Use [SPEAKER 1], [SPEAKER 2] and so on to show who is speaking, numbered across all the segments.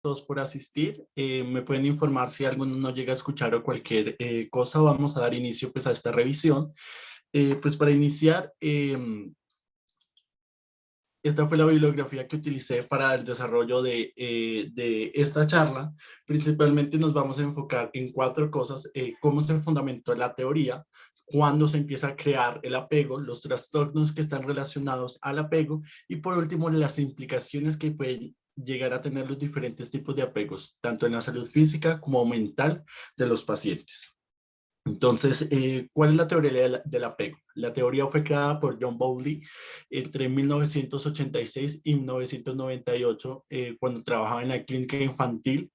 [SPEAKER 1] todos por asistir. Me pueden informar si alguno no llega a escuchar o cualquier cosa. Vamos a dar inicio pues a esta revisión. Pues para iniciar, esta fue la bibliografía que utilicé para el desarrollo de esta charla. Principalmente nos vamos a enfocar en cuatro cosas: cómo se fundamentó la teoría, cuándo se empieza a crear el apego, los trastornos que están relacionados al apego y por último las implicaciones que pueden llegar a tener los diferentes tipos de apegos, tanto en la salud física como mental de los pacientes. Entonces, ¿cuál es la teoría del apego? La teoría fue creada por John Bowlby entre 1986 y 1998, cuando trabajaba en la clínica infantil,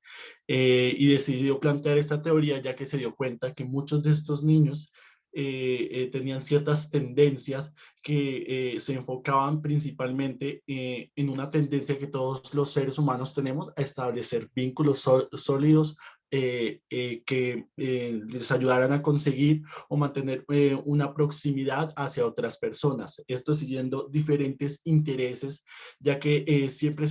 [SPEAKER 1] y decidió plantear esta teoría ya que se dio cuenta que muchos de estos niños tenían ciertas tendencias que se enfocaban principalmente en una tendencia que todos los seres humanos tenemos a establecer vínculos sólidos que les ayudaran a conseguir o mantener una proximidad hacia otras personas. Esto siguiendo diferentes intereses, ya que siempre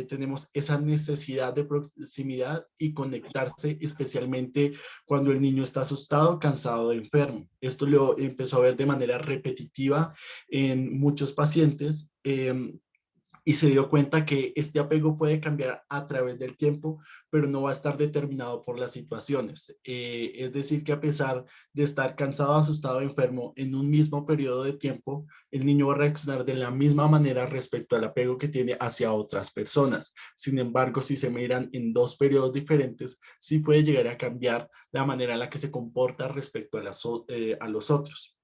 [SPEAKER 1] tenemos esa necesidad de proximidad y conectarse, especialmente cuando el niño está asustado, cansado o enfermo. Esto lo empezó a ver de manera repetitiva en muchos pacientes. Y se dio cuenta que este apego puede cambiar a través del tiempo, pero no va a estar determinado por las situaciones. Es decir, que a pesar de estar cansado, asustado o enfermo en un mismo periodo de tiempo, el niño va a reaccionar de la misma manera respecto al apego que tiene hacia otras personas. Sin embargo, si se miran en dos periodos diferentes, sí puede llegar a cambiar la manera en la que se comporta respecto a los otros.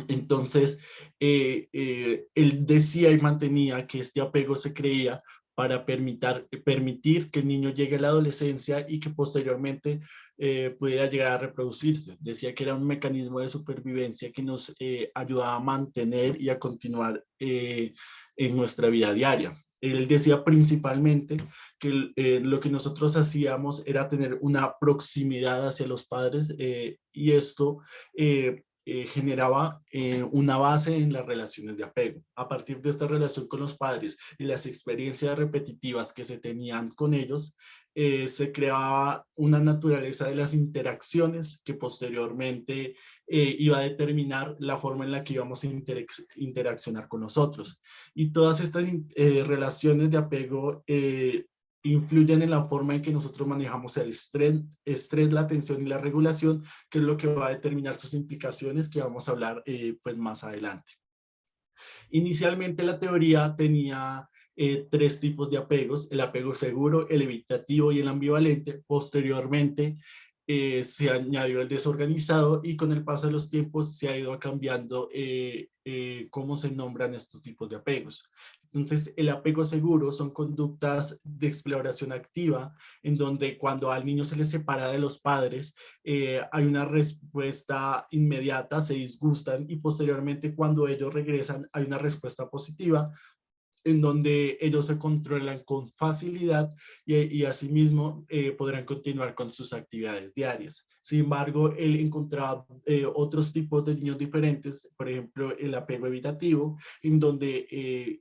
[SPEAKER 1] Entonces, él decía y mantenía que este apego se creía para permitir que el niño llegue a la adolescencia y que posteriormente pudiera llegar a reproducirse. Decía que era un mecanismo de supervivencia que nos ayudaba a mantener y a continuar en nuestra vida diaria. Él decía principalmente que lo que nosotros hacíamos era tener una proximidad hacia los padres, y esto generaba una base en las relaciones de apego. A partir de esta relación con los padres y las experiencias repetitivas que se tenían con ellos, se creaba una naturaleza de las interacciones que posteriormente iba a determinar la forma en la que íbamos a interaccionar con nosotros. Y todas estas relaciones de apego influyen en la forma en que nosotros manejamos el estrés, la atención y la regulación, que es lo que va a determinar sus implicaciones, que vamos a hablar pues más adelante. Inicialmente la teoría tenía tres tipos de apegos: el apego seguro, el evitativo y el ambivalente. Posteriormente se añadió el desorganizado y con el paso de los tiempos se ha ido cambiando cómo se nombran estos tipos de apegos. Entonces, el apego seguro son conductas de exploración activa en donde cuando al niño se le separa de los padres, hay una respuesta inmediata, se disgustan, y posteriormente cuando ellos regresan hay una respuesta positiva en donde ellos se controlan con facilidad y asimismo podrán continuar con sus actividades diarias. Sin embargo, él encontraba otros tipos de niños diferentes, por ejemplo, el apego evitativo, en donde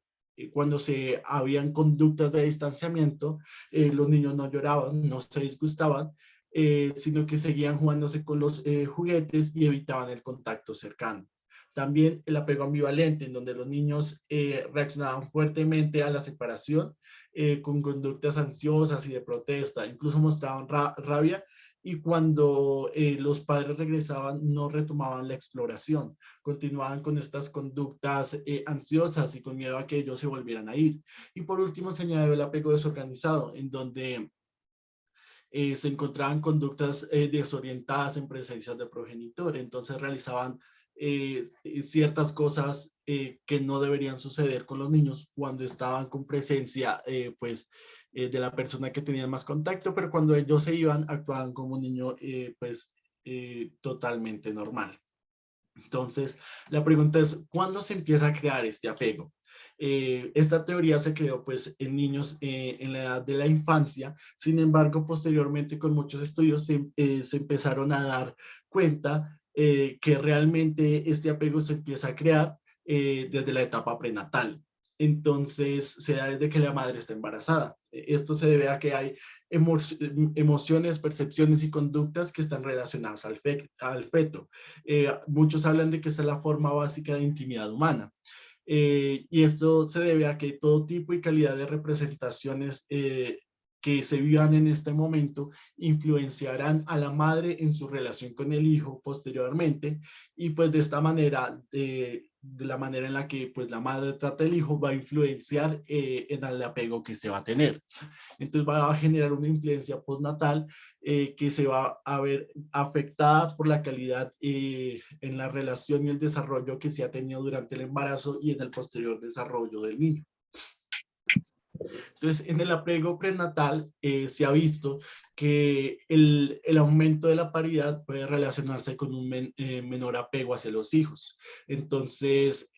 [SPEAKER 1] cuando se habían conductas de distanciamiento, los niños no lloraban, no se disgustaban, sino que seguían jugándose con los juguetes y evitaban el contacto cercano. También el apego ambivalente, en donde los niños reaccionaban fuertemente a la separación con conductas ansiosas y de protesta, incluso mostraban rabia, y cuando los padres regresaban no retomaban la exploración, continuaban con estas conductas ansiosas y con miedo a que ellos se volvieran a ir. Y por último se añadió el apego desorganizado, en donde se encontraban conductas desorientadas en presencia de progenitor. Entonces realizaban ciertas cosas que no deberían suceder con los niños cuando estaban con presencia de la persona que tenían más contacto, pero cuando ellos se iban actuaban como un niño totalmente normal. Entonces, la pregunta es, ¿cuándo se empieza a crear este apego? Esta teoría se creó pues en niños en la edad de la infancia. Sin embargo, posteriormente con muchos estudios se empezaron a dar cuenta que realmente este apego se empieza a crear desde la etapa prenatal. entonces se da desde que la madre está embarazada. Esto se debe a que hay emociones, percepciones y conductas que están relacionadas al feto. Muchos hablan de que esta es la forma básica de intimidad humana. Y esto se debe a que todo tipo y calidad de representaciones que se vivan en este momento influenciarán a la madre en su relación con el hijo posteriormente, y pues de esta manera, de la manera en la que pues la madre trata al hijo va a influenciar en el apego que se va a tener. Entonces va a generar una influencia postnatal que se va a ver afectada por la calidad en la relación y el desarrollo que se ha tenido durante el embarazo y en el posterior desarrollo del niño. Entonces, en el apego prenatal se ha visto que el aumento de la paridad puede relacionarse con un menor apego hacia los hijos. Entonces,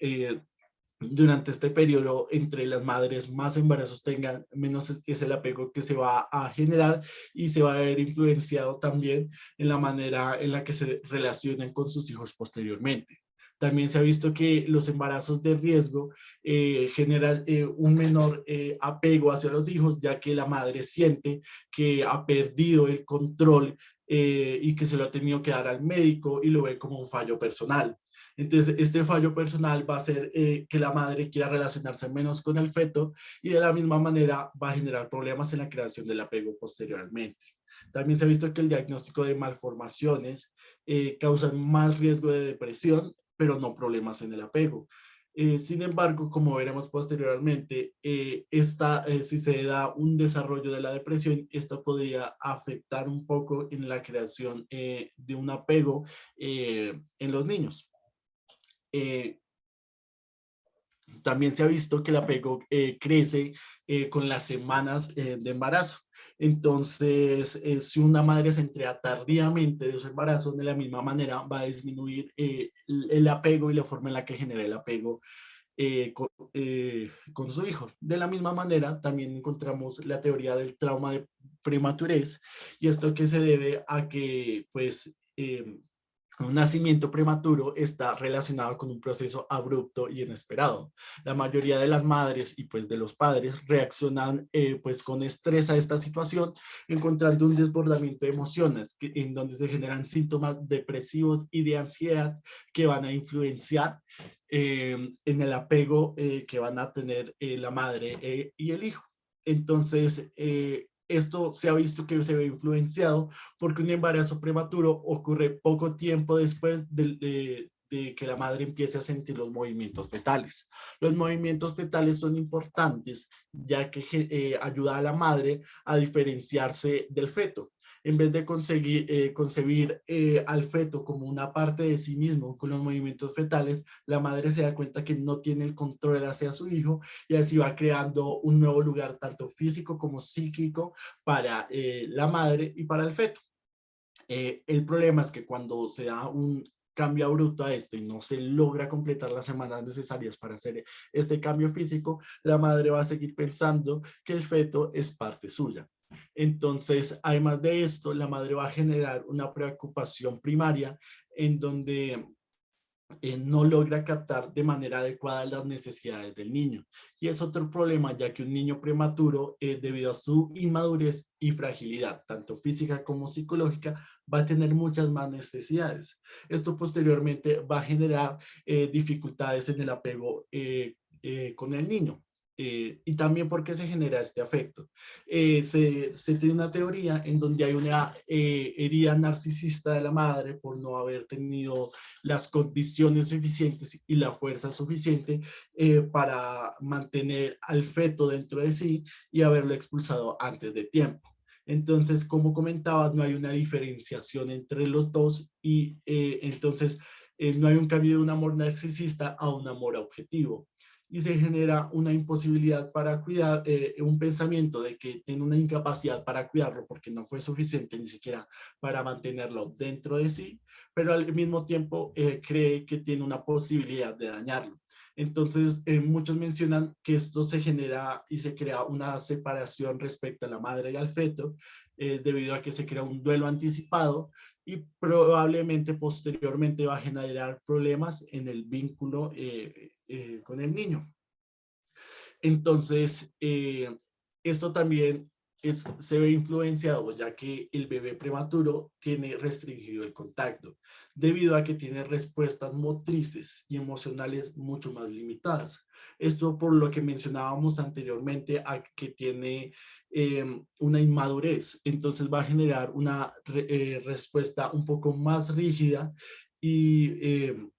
[SPEAKER 1] durante este periodo, entre las madres más embarazos tengan, menos es el apego que se va a generar, y se va a ver influenciado también en la manera en la que se relacionan con sus hijos posteriormente. También se ha visto que los embarazos de riesgo generan un menor apego hacia los hijos, ya que la madre siente que ha perdido el control y que se lo ha tenido que dar al médico y lo ve como un fallo personal. Entonces, este fallo personal va a hacer que la madre quiera relacionarse menos con el feto, y de la misma manera va a generar problemas en la creación del apego posteriormente. También se ha visto que el diagnóstico de malformaciones causan más riesgo de depresión, pero no problemas en el apego. Sin embargo, como veremos posteriormente, si se da un desarrollo de la depresión, esto podría afectar un poco en la creación de un apego en los niños. Eh, También se ha visto que el apego crece con las semanas de embarazo. Entonces, si una madre se entrega tardíamente de su embarazo, de la misma manera va a disminuir el apego y la forma en la que genera el apego con su hijo. De la misma manera, también encontramos la teoría del trauma de prematurez, y esto que se debe a que, pues, un nacimiento prematuro está relacionado con un proceso abrupto y inesperado. La mayoría de las madres y pues de los padres reaccionan pues con estrés a esta situación, encontrando un desbordamiento de emociones en donde se generan síntomas depresivos y de ansiedad que van a influenciar en el apego que van a tener la madre y el hijo. Entonces, esto se ha visto que se ve influenciado porque un embarazo prematuro ocurre poco tiempo después de que la madre empiece a sentir los movimientos fetales. Los movimientos fetales son importantes ya que ayuda a la madre a diferenciarse del feto. En vez de concebir al feto como una parte de sí mismo con los movimientos fetales, la madre se da cuenta que no tiene el control hacia su hijo, y así va creando un nuevo lugar tanto físico como psíquico para la madre y para el feto. El problema es que cuando se da un cambio abrupto a esto y no se logra completar las semanas necesarias para hacer este cambio físico, la madre va a seguir pensando que el feto es parte suya. Entonces, además de esto, la madre va a generar una preocupación primaria en donde no logra captar de manera adecuada las necesidades del niño. Y es otro problema, ya que un niño prematuro, debido a su inmadurez y fragilidad, tanto física como psicológica, va a tener muchas más necesidades. Esto posteriormente va a generar dificultades en el apego con el niño. Y también porque se genera este afecto. Se tiene una teoría en donde hay una herida narcisista de la madre por no haber tenido las condiciones suficientes y la fuerza suficiente para mantener al feto dentro de sí y haberlo expulsado antes de tiempo. Entonces, como comentaba, no hay una diferenciación entre los dos, y entonces no hay un cambio de un amor narcisista a un amor objetivo. Y se genera una imposibilidad para cuidar, un pensamiento de que tiene una incapacidad para cuidarlo porque no fue suficiente ni siquiera para mantenerlo dentro de sí, pero al mismo tiempo cree que tiene una posibilidad de dañarlo. Entonces, muchos mencionan que esto se genera y se crea una separación respecto a la madre y al feto, debido a que se crea un duelo anticipado, y probablemente posteriormente va a generar problemas en el vínculo con el niño. Entonces, esto también se ve influenciado ya que el bebé prematuro tiene restringido el contacto debido a que tiene respuestas motrices y emocionales mucho más limitadas. Esto por lo que mencionábamos anteriormente a que tiene una inmadurez, entonces va a generar una respuesta un poco más rígida y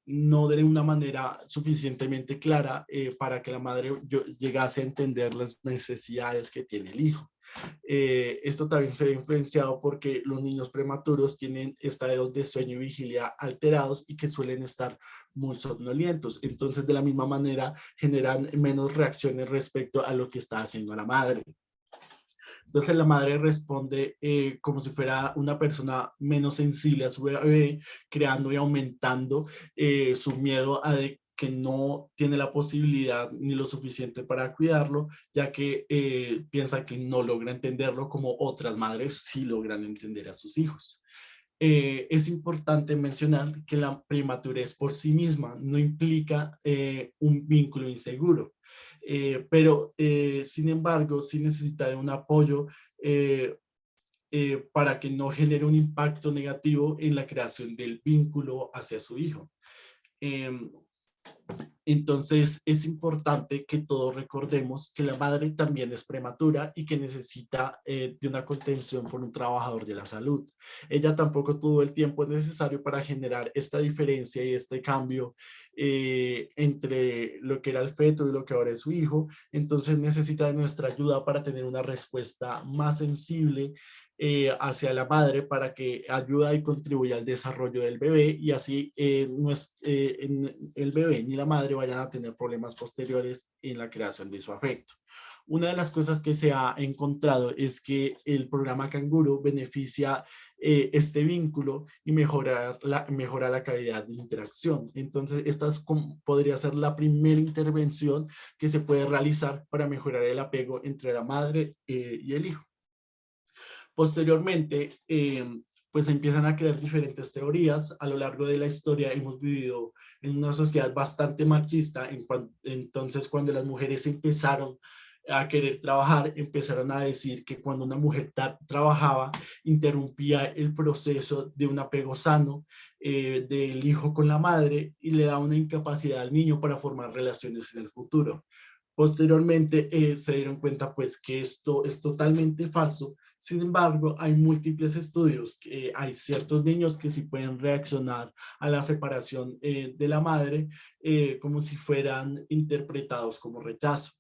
[SPEAKER 1] no de una manera suficientemente clara para que la madre llegase a entender las necesidades que tiene el hijo. Esto también se ve influenciado porque los niños prematuros tienen estados de sueño y vigilia alterados y que suelen estar muy somnolientos. Entonces, de la misma manera, generan menos reacciones respecto a lo que está haciendo la madre. Entonces la madre responde como si fuera una persona menos sensible a su bebé, creando y aumentando su miedo a de que no tiene la posibilidad ni lo suficiente para cuidarlo, ya que piensa que no logra entenderlo como otras madres sí logran entender a sus hijos. Es importante mencionar que la prematurez por sí misma no implica un vínculo inseguro, pero sin embargo sí necesita de un apoyo eh, para que no genere un impacto negativo en la creación del vínculo hacia su hijo. Eh, entonces es importante que todos recordemos que la madre también es prematura y que necesita de una contención por un trabajador de la salud. Ella tampoco tuvo el tiempo necesario para generar esta diferencia y este cambio entre lo que era el feto y lo que ahora es su hijo. Entonces necesita de nuestra ayuda para tener una respuesta más sensible hacia la madre para que ayude y contribuya al desarrollo del bebé y así no es, el bebé ni la madre vayan a tener problemas posteriores en la creación de su afecto. Una de las cosas que se ha encontrado es que el programa Canguro beneficia este vínculo y mejora la calidad de interacción. Entonces, esta podría ser la primera intervención que se puede realizar para mejorar el apego entre la madre y el hijo. Posteriormente, pues empiezan a crear diferentes teorías. A lo largo de la historia hemos vivido en una sociedad bastante machista, entonces cuando las mujeres empezaron a querer trabajar, empezaron a decir que cuando una mujer trabajaba, interrumpía el proceso de un apego sano del hijo con la madre y le da una incapacidad al niño para formar relaciones en el futuro. Posteriormente se dieron cuenta pues que esto es totalmente falso. Sin embargo, hay múltiples estudios que hay ciertos niños que sí pueden reaccionar a la separación de la madre como si fueran interpretados como rechazo.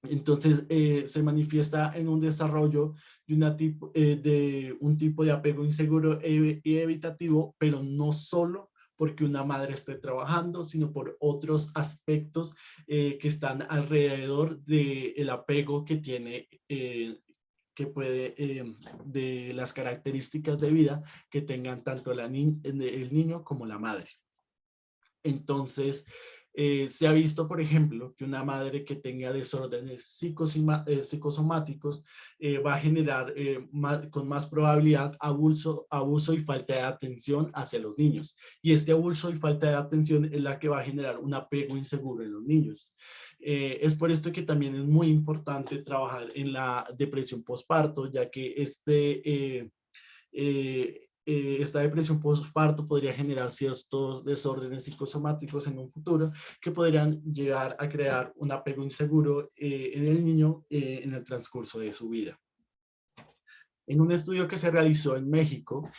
[SPEAKER 1] Entonces, se manifiesta en un desarrollo de un tipo de apego inseguro y evitativo, pero no solo porque una madre esté trabajando, sino por otros aspectos que están alrededor del apego que tiene, que puede, de las características de vida que tengan tanto el niño como la madre. Entonces, se ha visto, por ejemplo, que una madre que tenga desórdenes psicosomáticos va a generar con más probabilidad abuso y falta de atención hacia los niños. Y este abuso y falta de atención es la que va a generar un apego inseguro en los niños. Es por esto que también es muy importante trabajar en la depresión postparto, ya que esta depresión postparto podría generar ciertos desórdenes psicosomáticos en un futuro que podrían llegar a crear un apego inseguro en el niño en el transcurso de su vida. En un estudio que se realizó en México,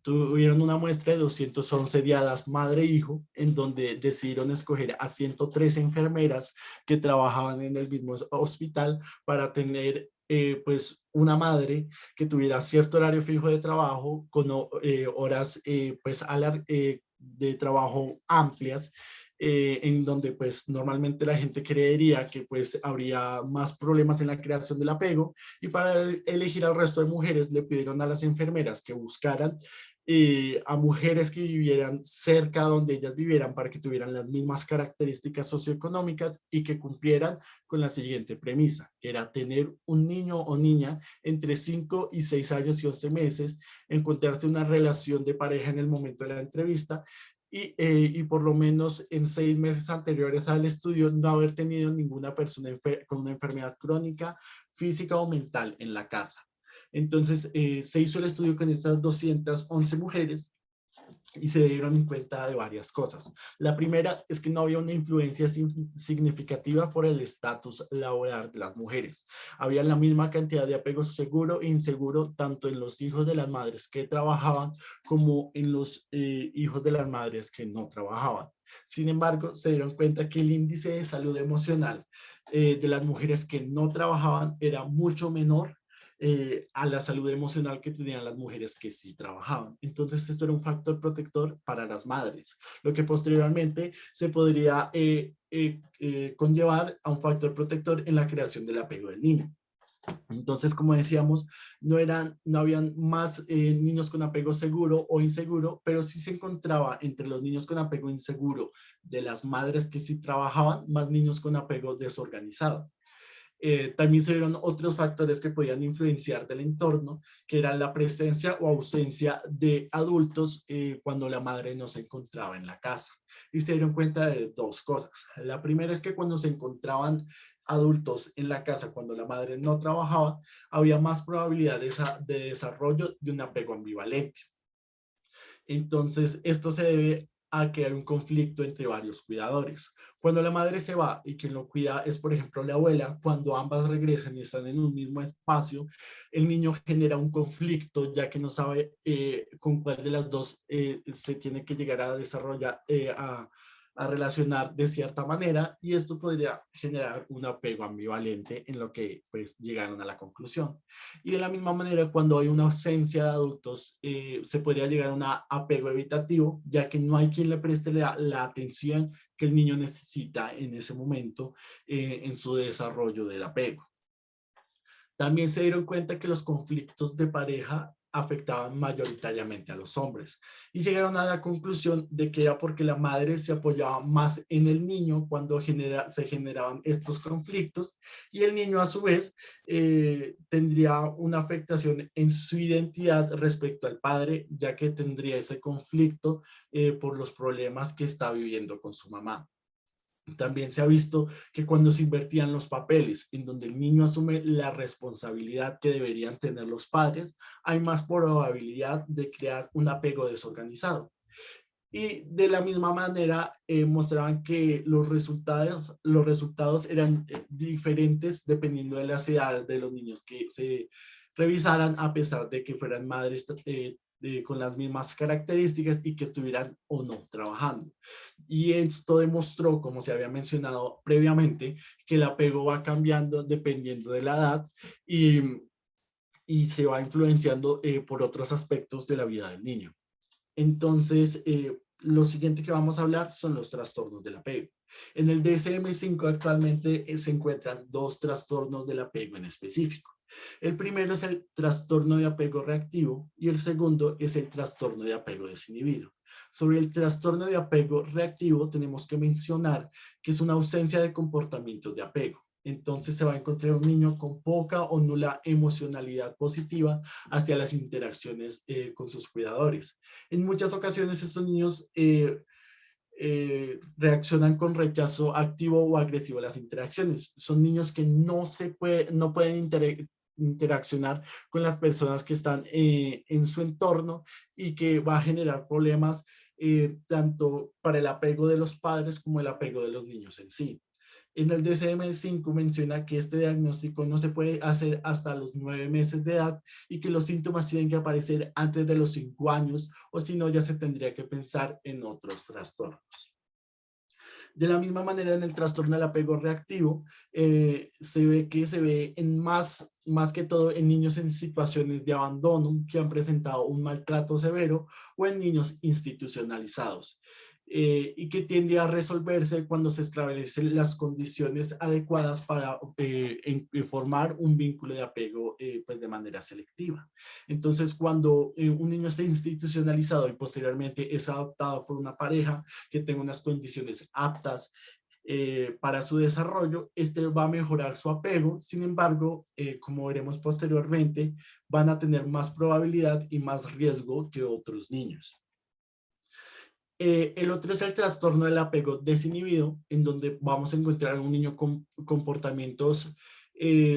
[SPEAKER 1] tuvieron una muestra de 211 diadas madre-hijo, en donde decidieron escoger a 103 enfermeras que trabajaban en el mismo hospital para tener pues una madre que tuviera cierto horario fijo de trabajo con horas pues de trabajo amplias en donde pues normalmente la gente creería que pues habría más problemas en la creación del apego y para elegir al resto de mujeres le pidieron a las enfermeras que buscaran a mujeres que vivieran cerca donde ellas vivieran para que tuvieran las mismas características socioeconómicas y que cumplieran con la siguiente premisa, que era tener un niño o niña entre 5 y 6 años y 11 meses, encontrarse una relación de pareja en el momento de la entrevista y por lo menos en 6 meses anteriores al estudio no haber tenido ninguna persona con una enfermedad crónica, física o mental en la casa. Entonces se hizo el estudio con estas 211 mujeres y se dieron cuenta de varias cosas. La primera es que no había una influencia significativa por el estatus laboral de las mujeres. Había la misma cantidad de apegos seguro e inseguro tanto en los hijos de las madres que trabajaban como en los hijos de las madres que no trabajaban. Sin embargo, se dieron cuenta que el índice de salud emocional de las mujeres que no trabajaban era mucho menor a la salud emocional que tenían las mujeres que sí trabajaban. Entonces esto era un factor protector para las madres, lo que posteriormente se podría conllevar a un factor protector en la creación del apego del niño. Entonces, como decíamos, no habían más niños con apego seguro o inseguro, pero sí se encontraba entre los niños con apego inseguro de las madres que sí trabajaban, más niños con apego desorganizado. También se vieron otros factores que podían influenciar del entorno, que era la presencia o ausencia de adultos cuando la madre no se encontraba en la casa. Y se dieron cuenta de dos cosas. La primera es que cuando se encontraban adultos en la casa, cuando la madre no trabajaba, había más probabilidad de desarrollo de un apego ambivalente. Entonces, esto se debe a que hay un conflicto entre varios cuidadores. Cuando la madre se va y quien lo cuida es, por ejemplo, la abuela, cuando ambas regresan y están en un mismo espacio, el niño genera un conflicto ya que no sabe con cuál de las dos se tiene que llegar a desarrollar, a relacionar de cierta manera, y esto podría generar un apego ambivalente en lo que pues llegaron a la conclusión. Y de la misma manera, cuando hay una ausencia de adultos, se podría llegar a un apego evitativo, ya que no hay quien le preste la atención que el niño necesita en ese momento en su desarrollo del apego. También se dieron cuenta que los conflictos de pareja afectaban mayoritariamente a los hombres y llegaron a la conclusión de que era porque la madre se apoyaba más en el niño cuando se generaban estos conflictos, y el niño a su vez tendría una afectación en su identidad respecto al padre, ya que tendría ese conflicto por los problemas que está viviendo con su mamá. También se ha visto que cuando se invertían los papeles, en donde el niño asume la responsabilidad que deberían tener los padres, hay más probabilidad de crear un apego desorganizado. Y de la misma manera mostraban que los resultados eran diferentes dependiendo de las edades de los niños que se revisaran, a pesar de que fueran madres con las mismas características y que estuvieran o no trabajando. Y esto demostró, como se había mencionado previamente, que el apego va cambiando dependiendo de la edad y, y se va influenciando por otros aspectos de la vida del niño. Entonces, lo siguiente que vamos a hablar son los trastornos del apego. En el DSM-5 actualmente se encuentran dos trastornos del apego en específico. El primero es el trastorno de apego reactivo y el segundo es el trastorno de apego desinhibido. Sobre el trastorno de apego reactivo tenemos que mencionar que es una ausencia de comportamientos de apego. Entonces se va a encontrar un niño con poca o nula emocionalidad positiva hacia las interacciones con sus cuidadores. En muchas ocasiones estos niños reaccionan con rechazo activo o agresivo a las interacciones. Son niños que no pueden interaccionar con las personas que están en su entorno, y que va a generar problemas tanto para el apego de los padres como el apego de los niños en sí. En el DSM-5 menciona que este diagnóstico no se puede hacer hasta los 9 meses de edad y que los síntomas tienen que aparecer antes de los 5 años, o si no ya se tendría que pensar en otros trastornos. De la misma manera, en el trastorno del apego reactivo, se ve en más que todo en niños en situaciones de abandono que han presentado un maltrato severo, o en niños institucionalizados. Y que tiende a resolverse cuando se establecen las condiciones adecuadas para formar un vínculo de apego pues de manera selectiva. Entonces, cuando un niño está institucionalizado y posteriormente es adoptado por una pareja que tenga unas condiciones aptas para su desarrollo, este va a mejorar su apego. Sin embargo, como veremos posteriormente, van a tener más probabilidad y más riesgo que otros niños. El otro es el trastorno del apego desinhibido, en donde vamos a encontrar a un niño con comportamientos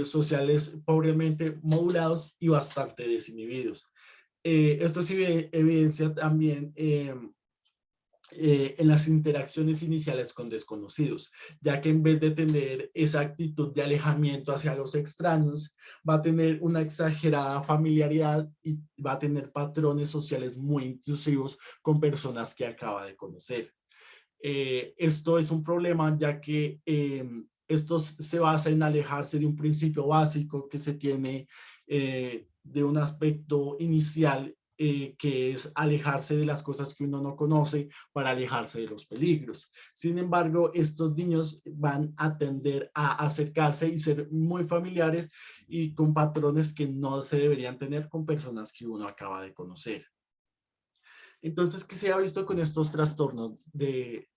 [SPEAKER 1] sociales pobremente modulados y bastante desinhibidos. Esto se evidencia también en las interacciones iniciales con desconocidos, ya que en vez de tener esa actitud de alejamiento hacia los extraños, va a tener una exagerada familiaridad y va a tener patrones sociales muy intrusivos con personas que acaba de conocer. Esto es un problema ya que esto se basa en alejarse de un principio básico que se tiene de un aspecto inicial que es alejarse de las cosas que uno no conoce para alejarse de los peligros. Sin embargo, estos niños van a tender a acercarse y ser muy familiares y con patrones que no se deberían tener con personas que uno acaba de conocer. Entonces, ¿qué se ha visto con estos trastornos de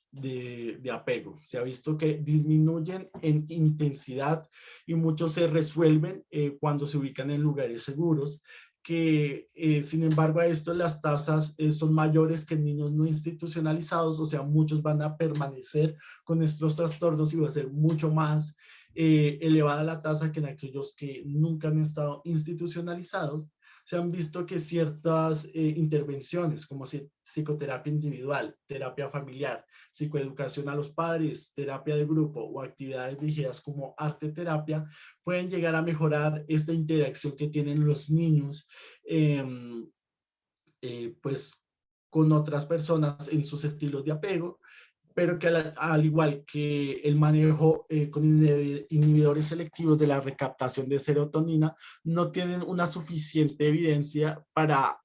[SPEAKER 1] apego? Se ha visto que disminuyen en intensidad y muchos se resuelven cuando se ubican en lugares seguros, que sin embargo a esto las tasas son mayores que en niños no institucionalizados, o sea, muchos van a permanecer con estos trastornos y va a ser mucho más elevada la tasa que en aquellos que nunca han estado institucionalizados. Se han visto que ciertas intervenciones como psicoterapia individual, terapia familiar, psicoeducación a los padres, terapia de grupo o actividades dirigidas como arte terapia pueden llegar a mejorar esta interacción que tienen los niños eh, pues con otras personas en sus estilos de apego, pero que al igual que el manejo con inhibidores selectivos de la recaptación de serotonina, no tienen una suficiente evidencia para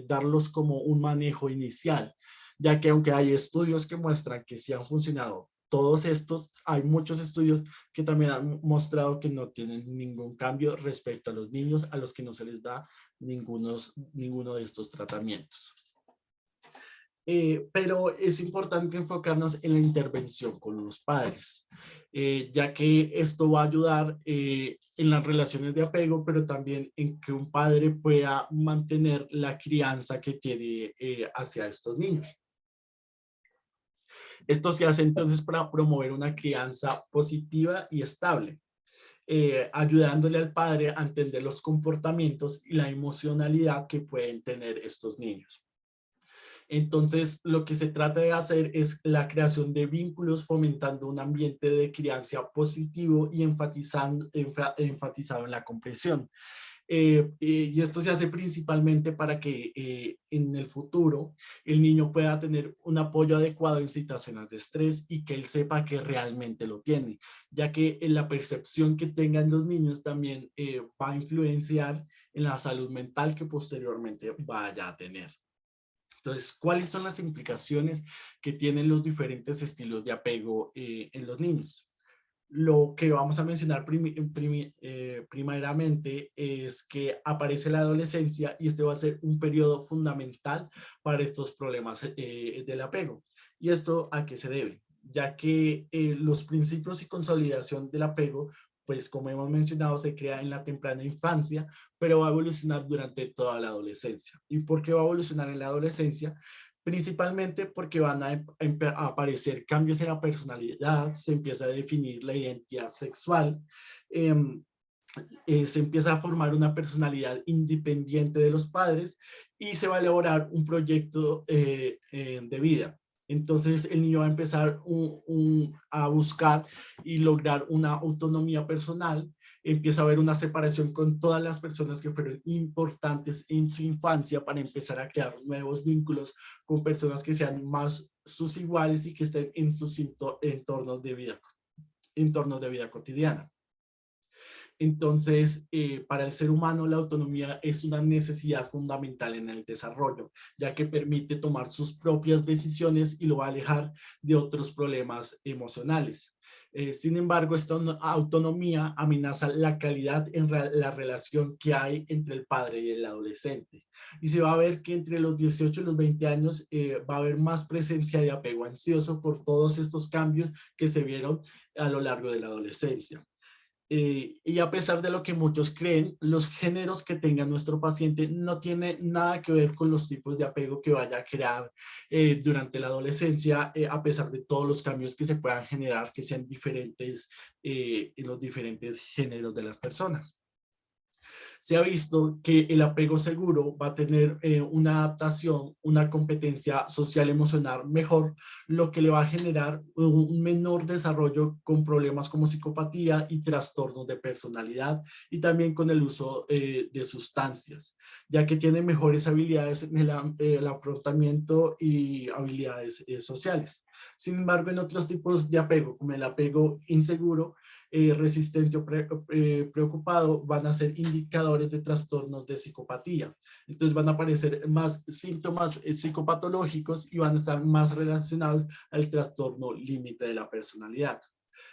[SPEAKER 1] darlos como un manejo inicial, ya que aunque hay estudios que muestran que sí han funcionado todos estos, hay muchos estudios que también han mostrado que no tienen ningún cambio respecto a los niños a los que no se les da ninguno de estos tratamientos. Pero es importante enfocarnos en la intervención con los padres, ya que esto va a ayudar en las relaciones de apego, pero también en que un padre pueda mantener la crianza que tiene hacia estos niños. Esto se hace entonces para promover una crianza positiva y estable, ayudándole al padre a entender los comportamientos y la emocionalidad que pueden tener estos niños. Entonces, lo que se trata de hacer es la creación de vínculos fomentando un ambiente de crianza positivo y enfatizado en la comprensión. Y esto se hace principalmente para que en el futuro el niño pueda tener un apoyo adecuado en situaciones de estrés y que él sepa que realmente lo tiene, ya que en la percepción que tengan los niños también va a influenciar en la salud mental que posteriormente vaya a tener. Entonces, ¿cuáles son las implicaciones que tienen los diferentes estilos de apego en los niños? Lo que vamos a mencionar primeramente es que aparece la adolescencia y este va a ser un periodo fundamental para estos problemas del apego. ¿Y esto a qué se debe? Ya que los principios y consolidación del apego, pues como hemos mencionado, se crea en la temprana infancia, pero va a evolucionar durante toda la adolescencia. ¿Y por qué va a evolucionar en la adolescencia? Principalmente porque van a aparecer cambios en la personalidad, se empieza a definir la identidad sexual, eh, se empieza a formar una personalidad independiente de los padres y se va a elaborar un proyecto de vida. Entonces el niño va a empezar a buscar y lograr una autonomía personal, empieza a haber una separación con todas las personas que fueron importantes en su infancia para empezar a crear nuevos vínculos con personas que sean más sus iguales y que estén en sus entornos de vida cotidiana. Entonces, para el ser humano la autonomía es una necesidad fundamental en el desarrollo, ya que permite tomar sus propias decisiones y lo va a alejar de otros problemas emocionales. Sin embargo, esta autonomía amenaza la calidad en la relación que hay entre el padre y el adolescente. Y se va a ver que entre los 18 y los 20 años va a haber más presencia de apego ansioso por todos estos cambios que se vieron a lo largo de la adolescencia. Y a pesar de lo que muchos creen, los géneros que tenga nuestro paciente no tiene nada que ver con los tipos de apego que vaya a crear durante la adolescencia, a pesar de todos los cambios que se puedan generar, que sean diferentes en los diferentes géneros de las personas. Se ha visto que el apego seguro va a tener una adaptación, una competencia social emocional mejor, lo que le va a generar un menor desarrollo con problemas como psicopatía y trastornos de personalidad y también con el uso de sustancias, ya que tiene mejores habilidades en el afrontamiento y habilidades sociales. Sin embargo, en otros tipos de apego, como el apego inseguro, resistente o preocupado, van a ser indicadores de trastornos de psicopatía. Entonces van a aparecer más síntomas psicopatológicos y van a estar más relacionados al trastorno límite de la personalidad.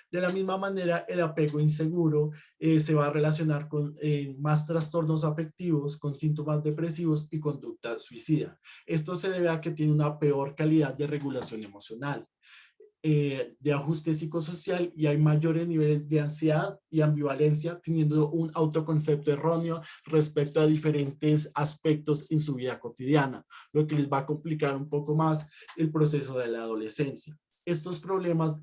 [SPEAKER 1] De la misma manera, el apego inseguro se va a relacionar con más trastornos afectivos, con síntomas depresivos y conducta suicida. Esto se debe a que tiene una peor calidad de regulación emocional, de ajuste psicosocial, y hay mayores niveles de ansiedad y ambivalencia, teniendo un autoconcepto erróneo respecto a diferentes aspectos en su vida cotidiana, lo que les va a complicar un poco más el proceso de la adolescencia. Estos problemas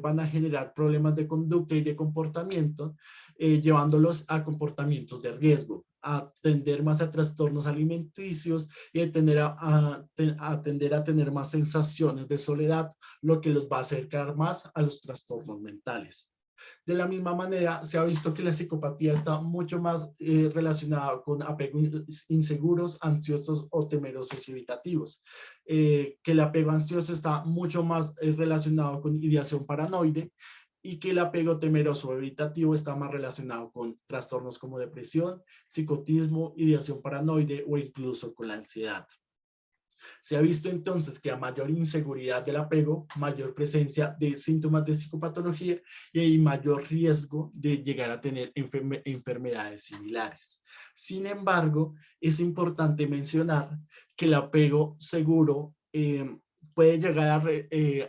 [SPEAKER 1] van a generar problemas de conducta y de comportamiento, llevándolos a comportamientos de riesgo, a tender más a trastornos alimenticios y a tender a tener más sensaciones de soledad, lo que los va a acercar más a los trastornos mentales. De la misma manera, se ha visto que la psicopatía está mucho más relacionada con apegos inseguros, ansiosos o temerosos y evitativos. Que el apego ansioso está mucho más relacionado con ideación paranoide, y que el apego temeroso o evitativo está más relacionado con trastornos como depresión, psicotismo, ideación paranoide o incluso con la ansiedad. Se ha visto entonces que a mayor inseguridad del apego, mayor presencia de síntomas de psicopatología y hay mayor riesgo de llegar a tener enfermedades similares. Sin embargo, es importante mencionar que el apego seguro puede llegar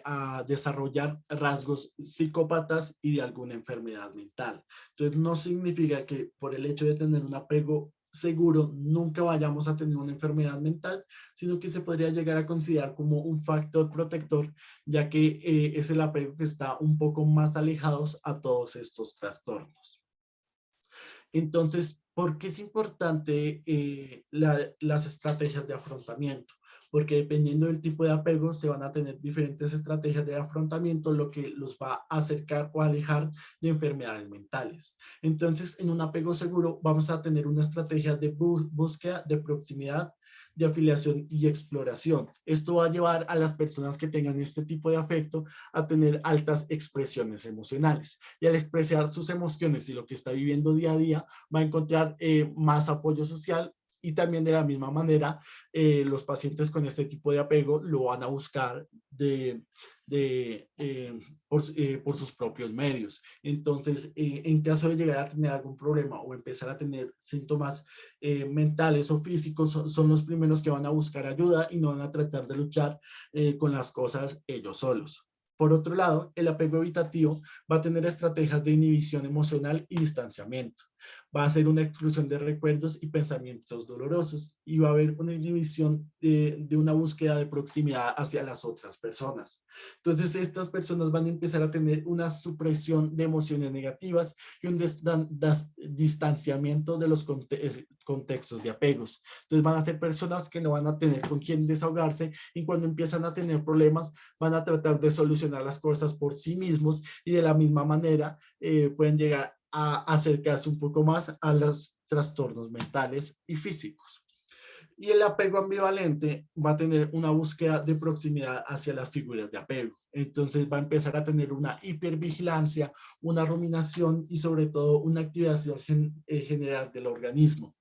[SPEAKER 1] a desarrollar rasgos psicópatas y de alguna enfermedad mental. Entonces, no significa que por el hecho de tener un apego seguro nunca vayamos a tener una enfermedad mental, sino que se podría llegar a considerar como un factor protector, ya que es el apego que está un poco más alejados a todos estos trastornos. Entonces, ¿por qué es importante las estrategias de afrontamiento? Porque dependiendo del tipo de apego se van a tener diferentes estrategias de afrontamiento, lo que los va a acercar o alejar de enfermedades mentales. Entonces, en un apego seguro vamos a tener una estrategia de búsqueda de proximidad, de afiliación y exploración. Esto va a llevar a las personas que tengan este tipo de afecto a tener altas expresiones emocionales. Y al expresar sus emociones y lo que está viviendo día a día, va a encontrar más apoyo social, y también de la misma manera los pacientes con este tipo de apego lo van a buscar de, por sus propios medios. Entonces, en caso de llegar a tener algún problema o empezar a tener síntomas mentales o físicos, son los primeros que van a buscar ayuda y no van a tratar de luchar con las cosas ellos solos. Por otro lado, el apego evitativo va a tener estrategias de inhibición emocional y distanciamiento. Va a ser una exclusión de recuerdos y pensamientos dolorosos, y va a haber una inhibición de una búsqueda de proximidad hacia las otras personas. Entonces, estas personas van a empezar a tener una supresión de emociones negativas y un distanciamiento de los contextos de apegos. Entonces, van a ser personas que no van a tener con quién desahogarse, y cuando empiezan a tener problemas, van a tratar de solucionar las cosas por sí mismos, y de la misma manera pueden llegar a acercarse un poco más a los trastornos mentales y físicos. Y el apego ambivalente va a tener una búsqueda de proximidad hacia las figuras de apego. Entonces va a empezar a tener una hipervigilancia, una ruminación y sobre todo una activación general del organismo.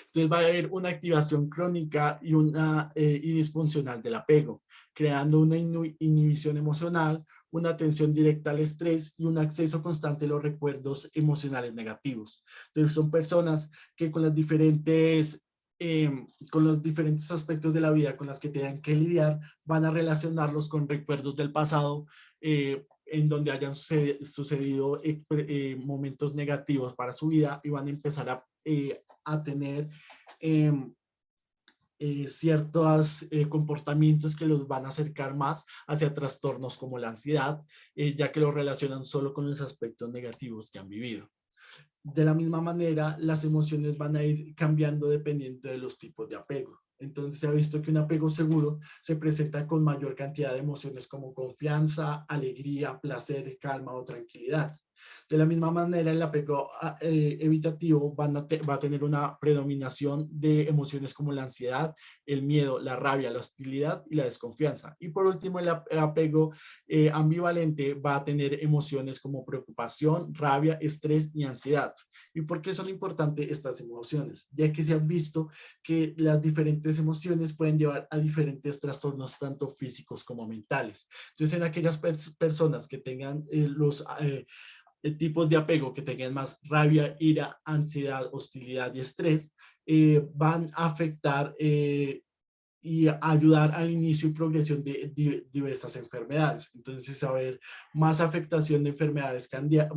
[SPEAKER 1] Entonces va a haber una activación crónica y una disfuncional del apego, creando una inhibición emocional, una atención directa al estrés y un acceso constante a los recuerdos emocionales negativos. Entonces son personas que con los diferentes aspectos de la vida con las que tengan que lidiar, van a relacionarlos con recuerdos del pasado en donde hayan sucedido momentos negativos para su vida y van a empezar a tener ciertos comportamientos que los van a acercar más hacia trastornos como la ansiedad, ya que lo relacionan solo con los aspectos negativos que han vivido. De la misma manera, las emociones van a ir cambiando dependiendo de los tipos de apego. Entonces se ha visto que un apego seguro se presenta con mayor cantidad de emociones como confianza, alegría, placer, calma o tranquilidad. De la misma manera, el apego evitativo va a tener una predominación de emociones como la ansiedad, el miedo, la rabia, la hostilidad y la desconfianza. Y por último, el apego ambivalente va a tener emociones como preocupación, rabia, estrés y ansiedad. ¿Y por qué son importantes estas emociones? Ya que se han visto que las diferentes emociones pueden llevar a diferentes trastornos, tanto físicos como mentales. Entonces, en aquellas personas que tengan los tipos de apego que tengan más rabia, ira, ansiedad, hostilidad y estrés, van a afectar y ayudar al inicio y progresión de diversas enfermedades. Entonces, a ver, más afectación de enfermedades cardíacas,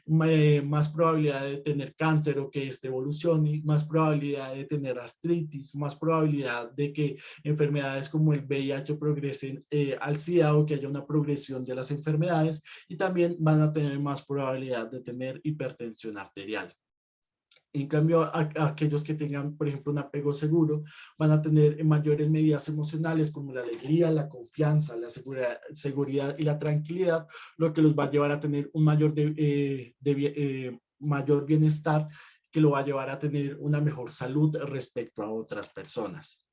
[SPEAKER 1] más probabilidad de tener cáncer o que este evolucione, más probabilidad de tener artritis, más probabilidad de que enfermedades como el VIH progresen al SIDA o que haya una progresión de las enfermedades, y también van a tener más probabilidad de tener hipertensión arterial. En cambio, aquellos que tengan, por ejemplo, un apego seguro, van a tener mayores medidas emocionales como la alegría, la confianza, la seguridad y la tranquilidad, lo que los va a llevar a tener un mayor bienestar, que lo va a llevar a tener una mejor salud respecto a otras personas.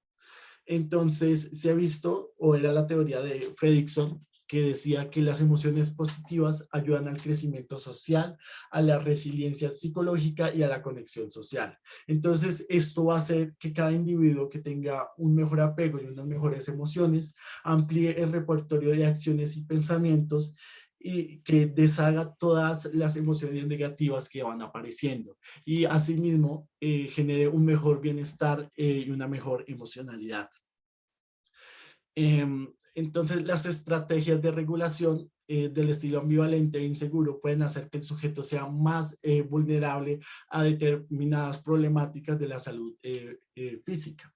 [SPEAKER 1] Entonces, se ha visto, o era la teoría de Fredrickson, que decía que las emociones positivas ayudan al crecimiento social, a la resiliencia psicológica y a la conexión social. Entonces, esto va a hacer que cada individuo que tenga un mejor apego y unas mejores emociones amplíe el repertorio de acciones y pensamientos y que deshaga todas las emociones negativas que van apareciendo, y asimismo genere un mejor bienestar y una mejor emocionalidad. Entonces, las estrategias de regulación del estilo ambivalente e inseguro pueden hacer que el sujeto sea más vulnerable a determinadas problemáticas de la salud física,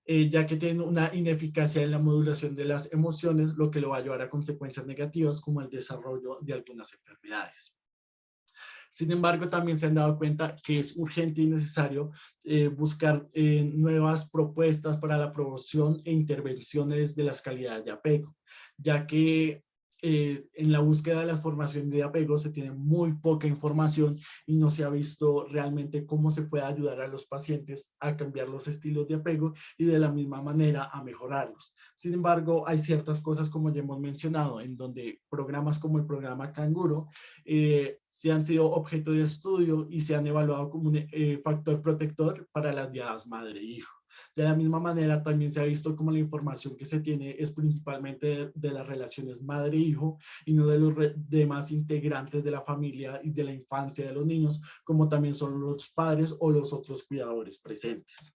[SPEAKER 1] ya que tiene una ineficacia en la modulación de las emociones, lo que lo va a llevar a consecuencias negativas como el desarrollo de algunas enfermedades. Sin embargo, también se han dado cuenta que es urgente y necesario buscar nuevas propuestas para la promoción e intervenciones de las calidades de apego, ya que en la búsqueda de la formación de apego se tiene muy poca información y no se ha visto realmente cómo se puede ayudar a los pacientes a cambiar los estilos de apego y de la misma manera a mejorarlos. Sin embargo, hay ciertas cosas, como ya hemos mencionado, en donde programas como el programa Canguro se han sido objeto de estudio y se han evaluado como un factor protector para las diadas madre-hijo. De la misma manera, también se ha visto como la información que se tiene es principalmente de las relaciones madre-hijo y no de los demás integrantes de la familia y de la infancia de los niños, como también son los padres o los otros cuidadores presentes.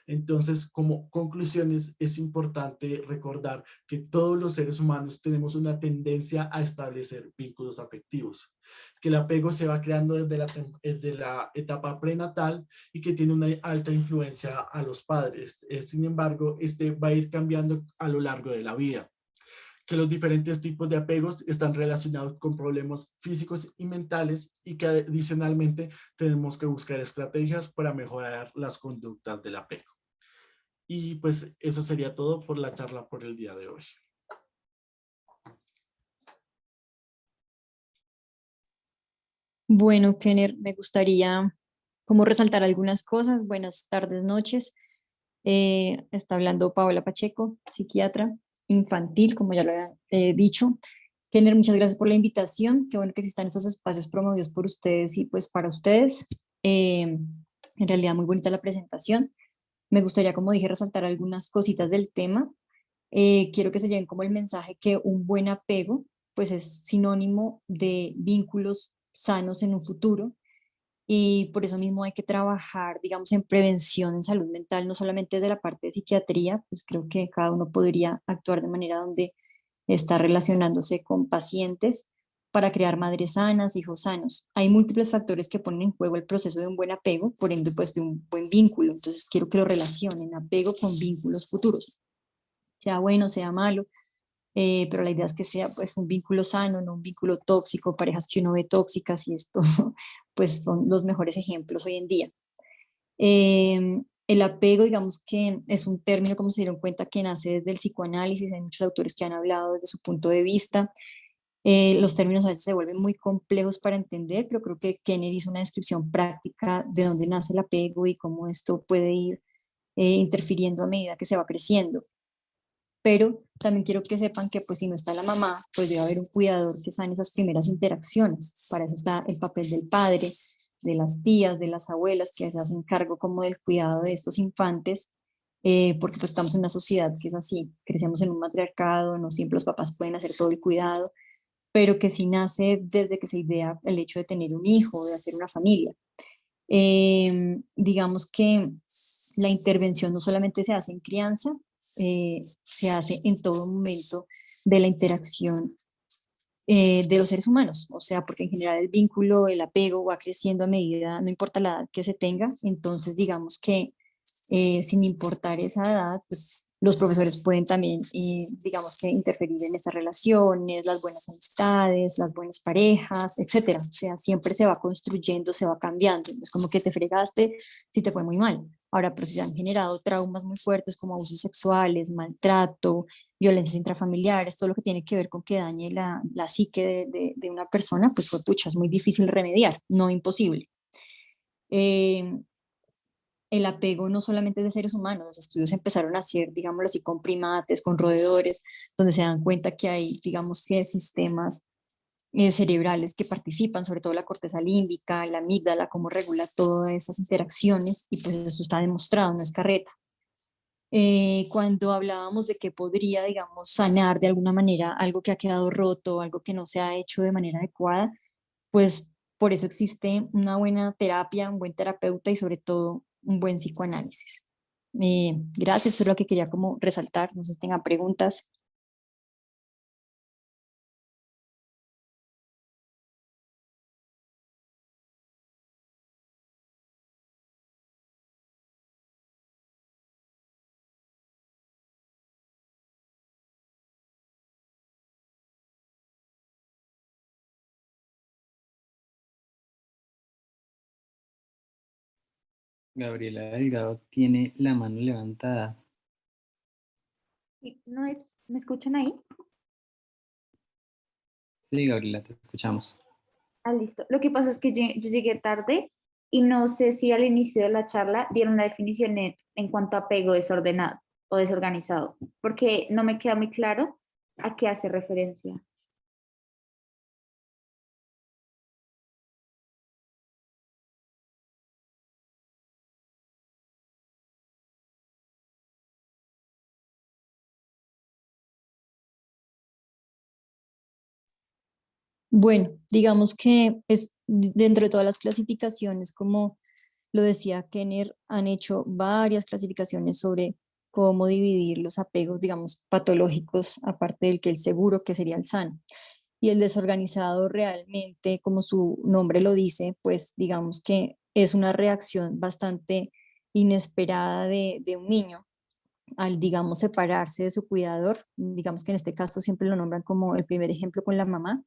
[SPEAKER 1] Entonces, como conclusiones, es importante recordar que todos los seres humanos tenemos una tendencia a establecer vínculos afectivos, que el apego se va creando desde la etapa prenatal y que tiene una alta influencia a los padres. Sin embargo, este va a ir cambiando a lo largo de la vida, que los diferentes tipos de apegos están relacionados con problemas físicos y mentales, y que adicionalmente tenemos que buscar estrategias para mejorar las conductas del apego. Y pues eso sería todo por la charla por el día de hoy.
[SPEAKER 2] Bueno, Kenner, me gustaría como resaltar algunas cosas. Buenas tardes, noches. Está hablando Paola Pacheco, psiquiatra infantil, como ya lo he dicho. Kenner, muchas gracias por la invitación. Qué bueno que existan estos espacios promovidos por ustedes y pues para ustedes. En realidad muy bonita la presentación. Me gustaría, como dije, resaltar algunas cositas del tema. Quiero que se lleven como el mensaje que un buen apego pues es sinónimo de vínculos sanos en un futuro, y por eso mismo hay que trabajar, digamos, en prevención en salud mental, no solamente desde la parte de psiquiatría. Pues creo que cada uno podría actuar de manera donde está relacionándose con pacientes para crear madres sanas, hijos sanos. Hay múltiples factores que ponen en juego el proceso de un buen apego, por ende, pues de un buen vínculo. Entonces, quiero que lo relacionen, apego con vínculos futuros, sea bueno, sea malo, pero la idea es que sea pues un vínculo sano, no un vínculo tóxico, parejas que uno ve tóxicas y esto pues son los mejores ejemplos hoy en día. El apego, digamos que es un término, como se dieron cuenta, que nace desde el psicoanálisis, hay muchos autores que han hablado desde su punto de vista. Los términos a veces se vuelven muy complejos para entender, pero creo que Kenner hizo una descripción práctica de dónde nace el apego y cómo esto puede ir interfiriendo a medida que se va creciendo. Pero también quiero que sepan que pues si no está la mamá, pues debe haber un cuidador que está en esas primeras interacciones. Para eso está el papel del padre, de las tías, de las abuelas que se hacen cargo como del cuidado de estos infantes, porque pues estamos en una sociedad que es así, crecemos en un matriarcado, no siempre los papás pueden hacer todo el cuidado, pero que sí nace desde que se idea el hecho de tener un hijo, de hacer una familia. Digamos que la intervención no solamente se hace en crianza, se hace en todo momento de la interacción de los seres humanos, o sea, porque en general el vínculo, el apego va creciendo a medida, no importa la edad que se tenga, entonces digamos que sin importar esa edad, pues los profesores pueden también, digamos que interferir en estas relaciones, las buenas amistades, las buenas parejas, etcétera. O sea, siempre se va construyendo, se va cambiando. No es como que te fregaste si te fue muy mal. Ahora, pero si se han generado traumas muy fuertes como abusos sexuales, maltrato, violencias intrafamiliares, todo lo que tiene que ver con que dañe la psique de una persona, pues fue pucha, es muy difícil remediar, no imposible. Eh, el apego no solamente es de seres humanos, los estudios empezaron a hacer, digámoslo así, con primates, con roedores, donde se dan cuenta que hay, digamos que sistemas cerebrales que participan, sobre todo la corteza límbica, la amígdala, cómo regula todas esas interacciones, y pues eso está demostrado, no es carreta. Cuando hablábamos de que podría, digamos, sanar de alguna manera algo que ha quedado roto, algo que no se ha hecho de manera adecuada, pues por eso existe una buena terapia, un buen terapeuta y sobre todo un buen psicoanálisis. Gracias, eso es lo que quería como resaltar, no sé si tengan preguntas.
[SPEAKER 3] Gabriela Delgado tiene la mano levantada.
[SPEAKER 4] Sí, no es, ¿me escuchan ahí?
[SPEAKER 3] Sí, Gabriela, te escuchamos.
[SPEAKER 4] Ah, listo. Lo que pasa es que yo llegué tarde y no sé si al inicio de la charla dieron la definición en cuanto a apego desordenado o desorganizado, porque no me queda muy claro a qué hace referencia.
[SPEAKER 2] Bueno, digamos que es dentro de todas las clasificaciones, como lo decía Kenner, han hecho varias clasificaciones sobre cómo dividir los apegos, digamos, patológicos, aparte del que el seguro, que sería el sano. Y el desorganizado realmente, como su nombre lo dice, pues digamos que es una reacción bastante inesperada de un niño al, digamos, separarse de su cuidador. Digamos que en este caso siempre lo nombran como el primer ejemplo con la mamá.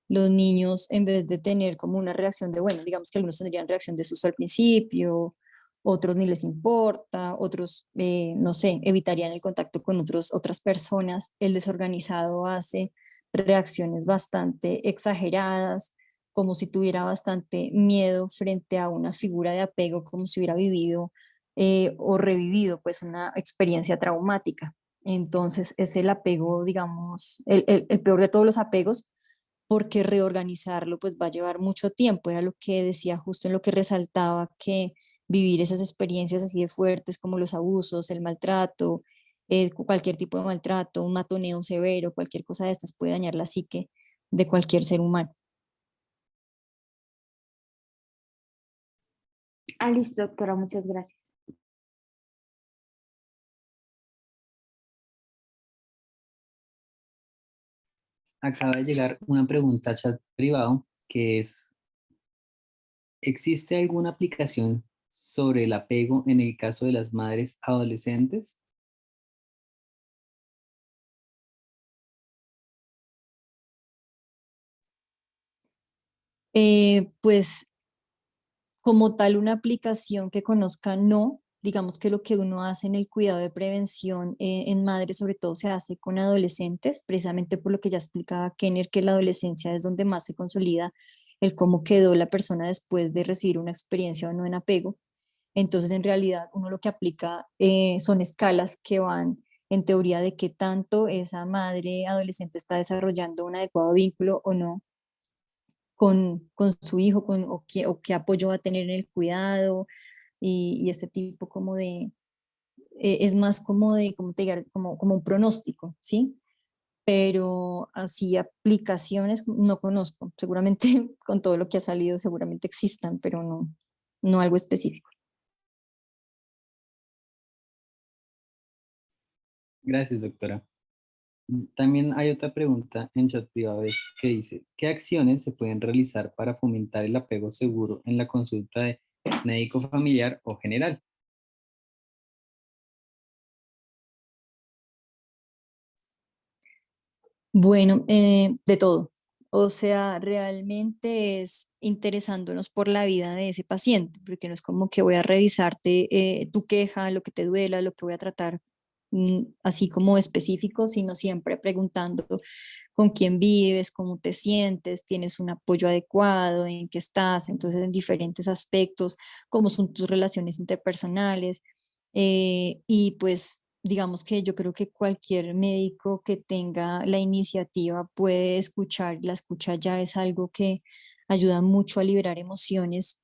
[SPEAKER 2] Los niños, en vez de tener como una reacción de, bueno, digamos que algunos tendrían reacción de susto al principio, otros ni les importa, otros, no sé, evitarían el contacto con otras personas. El desorganizado hace reacciones bastante exageradas, como si tuviera bastante miedo frente a una figura de apego, como si hubiera vivido o revivido pues una experiencia traumática. Entonces es el apego, digamos, el peor de todos los apegos, porque reorganizarlo pues va a llevar mucho tiempo. Era lo que decía justo en lo que resaltaba, que vivir esas experiencias así de fuertes como los abusos, el maltrato, cualquier tipo de maltrato, un matoneo severo, cualquier cosa de estas puede dañar la psique de cualquier ser humano.
[SPEAKER 4] Ah, listo, doctora, muchas gracias.
[SPEAKER 3] acaba de llegar una pregunta al chat privado que es, ¿existe alguna aplicación sobre el apego en el caso de las madres adolescentes?
[SPEAKER 2] Pues como tal una aplicación que conozca, no. Digamos que lo que uno hace en el cuidado de prevención en madres, sobre todo se hace con adolescentes, precisamente por lo que ya explicaba Kenner, que la adolescencia es donde más se consolida el cómo quedó la persona después de recibir una experiencia o no en apego. Entonces, en realidad, uno lo que aplica son escalas que van en teoría de qué tanto esa madre adolescente está desarrollando un adecuado vínculo o no con su hijo, o qué apoyo va a tener en el cuidado y este tipo como de, es más como de, como te diga, como un pronóstico, ¿sí? Pero así aplicaciones no conozco. Seguramente con todo lo que ha salido seguramente existan, pero no, no algo específico.
[SPEAKER 3] Gracias, doctora. También hay otra pregunta en chat privado que dice, ¿qué acciones se pueden realizar para fomentar el apego seguro en la consulta de médico familiar o general?
[SPEAKER 2] Bueno, de todo. O sea, realmente es interesándonos por la vida de ese paciente, porque no es como que voy a revisarte tu queja, lo que te duela, lo que voy a tratar así como específico, sino siempre preguntando con quién vives, cómo te sientes, tienes un apoyo adecuado, en qué estás, entonces en diferentes aspectos, cómo son tus relaciones interpersonales. Y pues digamos que yo creo que cualquier médico que tenga la iniciativa puede escuchar, la escucha ya es algo que ayuda mucho a liberar emociones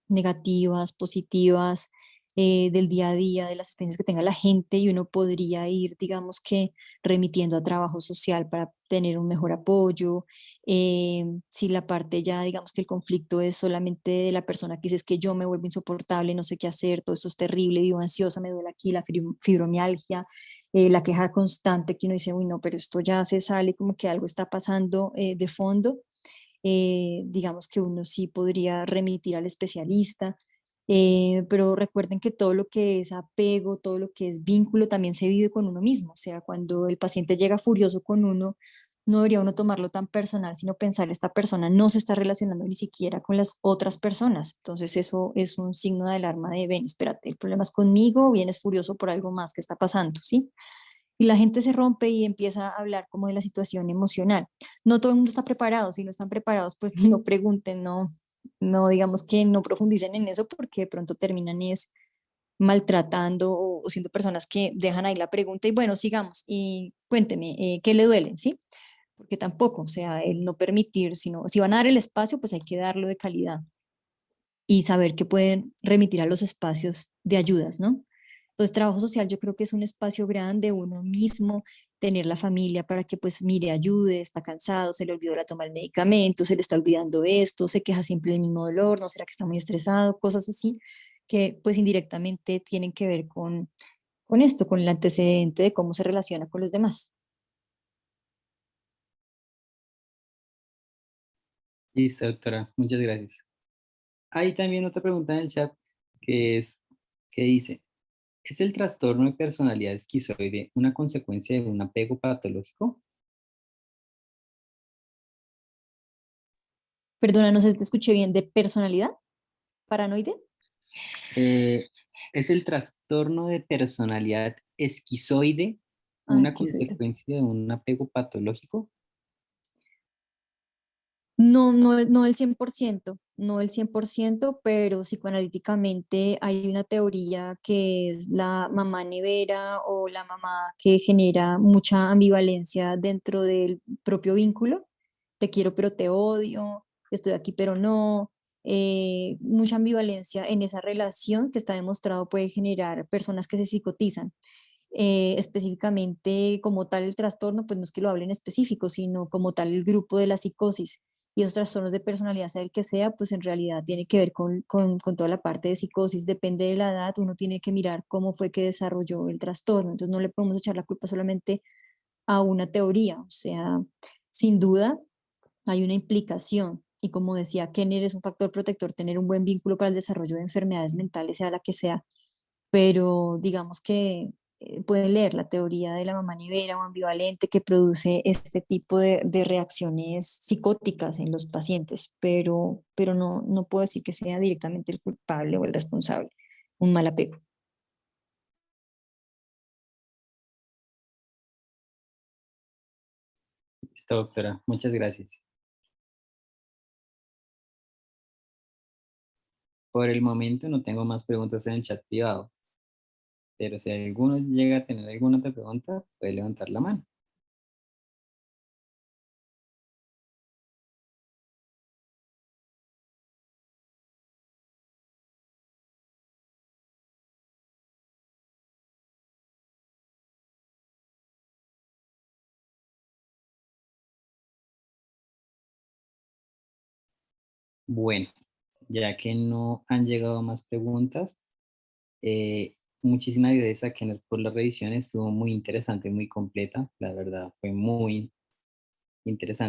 [SPEAKER 2] negativas, positivas, del día a día, de las experiencias que tenga la gente y uno podría ir, digamos que, remitiendo a trabajo social para tener un mejor apoyo. Si la parte ya, digamos que el conflicto es solamente de la persona que dice es que yo me vuelvo insoportable, no sé qué hacer, todo esto es terrible, vivo ansiosa, me duele aquí la fibromialgia. La queja constante que uno dice, uy, no, pero esto ya se sale, como que algo está pasando de fondo. Digamos que uno sí podría remitir al especialista, pero recuerden que todo lo que es apego, todo lo que es vínculo también se vive con uno mismo, o sea, cuando el paciente llega furioso con uno, no debería uno tomarlo tan personal, sino pensar, esta persona no se está relacionando ni siquiera con las otras personas, entonces eso es un signo de alarma de, ven, espérate, el problema es conmigo, vienes furioso por algo más que está pasando, ¿sí? Y la gente se rompe y empieza a hablar como de la situación emocional. No todo el mundo está preparado, si no están preparados, pues no pregunten, no digamos que no profundicen en eso porque de pronto terminan es maltratando o siendo personas que dejan ahí la pregunta y bueno, sigamos y cuénteme, ¿qué le duele? ¿Sí? Porque tampoco, o sea, el no permitir, sino si van a dar el espacio, pues hay que darlo de calidad y saber que pueden remitir a los espacios de ayudas, ¿no? Entonces, trabajo social yo creo que es un espacio grande, uno mismo, tener la familia para que pues mire, ayude, está cansado, se le olvidó la toma del medicamento, se le está olvidando esto, se queja siempre del mismo dolor, no será que está muy estresado, cosas así que pues indirectamente tienen que ver con esto, con el antecedente de cómo se relaciona con los demás.
[SPEAKER 3] Listo, doctora. Muchas gracias. Hay también otra pregunta en el chat que es, que dice, ¿es el trastorno de personalidad esquizoide una consecuencia de un apego patológico?
[SPEAKER 2] Perdona, no sé si te escuché bien, ¿de personalidad paranoide?
[SPEAKER 3] Eh, ¿Es el trastorno de personalidad esquizoide
[SPEAKER 2] Ah,
[SPEAKER 3] una
[SPEAKER 2] esquizoide.
[SPEAKER 3] consecuencia de un apego patológico?
[SPEAKER 2] No, no, no el 100%, no el 100%, pero psicoanalíticamente hay una teoría que es la mamá nevera o la mamá que genera mucha ambivalencia dentro del propio vínculo. Te quiero pero te odio, estoy aquí pero no. Mucha ambivalencia en esa relación que está demostrado puede generar personas que se psicotizan. Específicamente como tal el trastorno, pues no es que lo hable en específico, sino como tal el grupo de la psicosis y esos trastornos de personalidad, sea el que sea, pues en realidad tiene que ver con toda la parte de psicosis, depende de la edad, uno tiene que mirar cómo fue que desarrolló el trastorno, entonces no le podemos echar la culpa solamente a una teoría, o sea, sin duda hay una implicación. Y como decía Kenner, es un factor protector tener un buen vínculo para el desarrollo de enfermedades mentales, sea la que sea, pero digamos que pueden leer la teoría de la mamá nivera o ambivalente que produce este tipo de reacciones psicóticas en los pacientes, pero no, no puedo decir que sea directamente el culpable o el responsable, un mal apego.
[SPEAKER 3] Listo, doctora. Muchas gracias. Por el momento no tengo más preguntas en el chat privado, pero si alguno llega a tener alguna otra pregunta, puede levantar la mano. Bueno, ya que no han llegado más preguntas, muchísimas gracias a Kenneth por la revisión. Estuvo muy interesante, muy completa. La verdad, fue muy interesante.